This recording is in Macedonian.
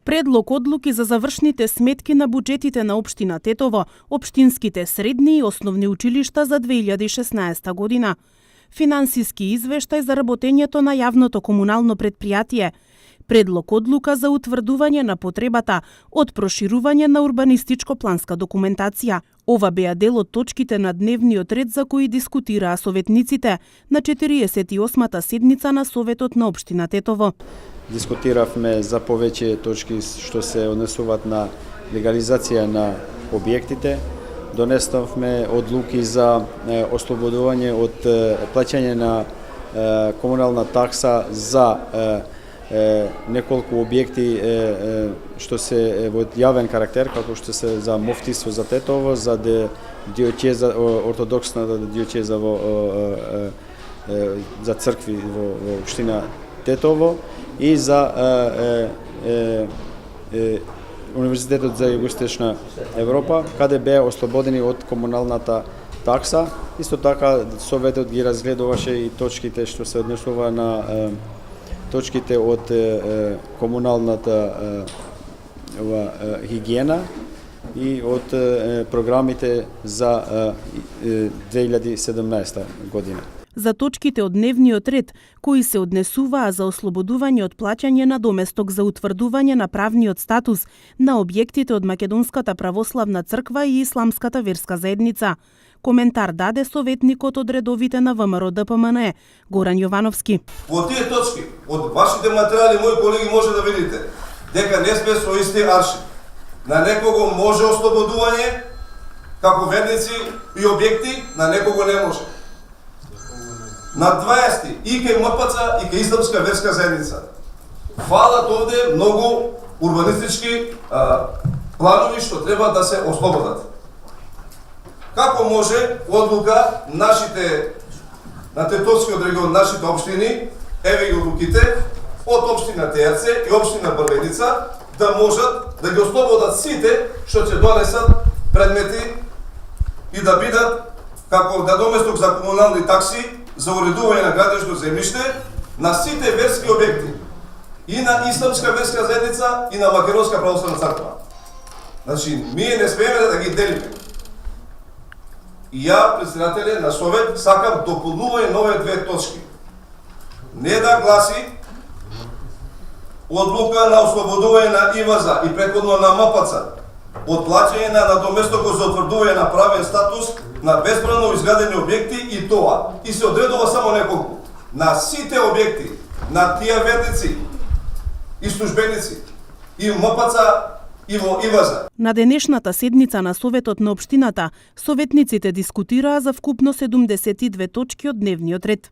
Предлог одлуки за завршните сметки на буџетите на општина Тетово, општинските средни и основни училишта за 2016 година. Финансиски извештај за работењето на јавното комунално предпријатие. Предлог одлука за утврдување на потребата од проширување на урбанистичко-планска документација. Ова беа дел од точките на дневниот ред за кои дискутираа советниците на 48-та седница на Советот на општина Тетово. Дискутиравме за повеќе точки што се однесуваат на легализација на објектите. Донесовме одлуки за ослободување од плаќање на комунална такса за неколку објекти што се во јавен карактер, како што се за Мофтиство за Тетово, за диоцеза ортодоксната диоцеза за цркви во општина Тетово и за Универзитетот за Југоисточна Европа, каде беа ослободени од комуналната такса. Исто така Советот ги разгледуваше и точките што се однесува на точките од комуналната хигиена и од програмите за 2017 година. За точките од дневниот ред, кои се однесуваа за ослободување од плаќање на доместок за утврдување на правниот статус на објектите од Македонската православна црква и Исламската верска заедница. Коментар даде советникот од редовите на ВМРО-ДПМН, Горан Јовановски. Во тие точки, од вашите материјали, мои колеги, може да видите дека не сме со исти аршин. На некого може ослободување како верници и објекти, на некого не може. На 20 и кај МПЦ и кај Исламска верска заедница фалат овде многу урбанистички планови што треба да се ослободат. Како може одлука на Тетовскиот регион, нашите општини, еве ги одлуките од општина Тејарце и општина Брвеница, да можат да ги ослободат сите што ќе донесат предмети и да бидат како надоместок за комунални такси за уредување на градежно земјиште на сите верски објекти, и на Исламска верска заедница и на Македонска православна црква. Значи, ние не смееме да ги делиме. И ја, председателе на Совет, сакам дополнување на овие две точки. Не да гласи одлука на ослободување на ИВАЗа и претходно на МПЦ од плаќање на надоместокот за утврдување на правен статус на бесправно изградени објекти и тоа. И се одредува само неколку. На сите објекти, на тие верници и службеници, и МПЦ, и во ИВАЗа. На денешната седница на Советот на општината, советниците дискутираа за вкупно 72 точки од дневниот ред.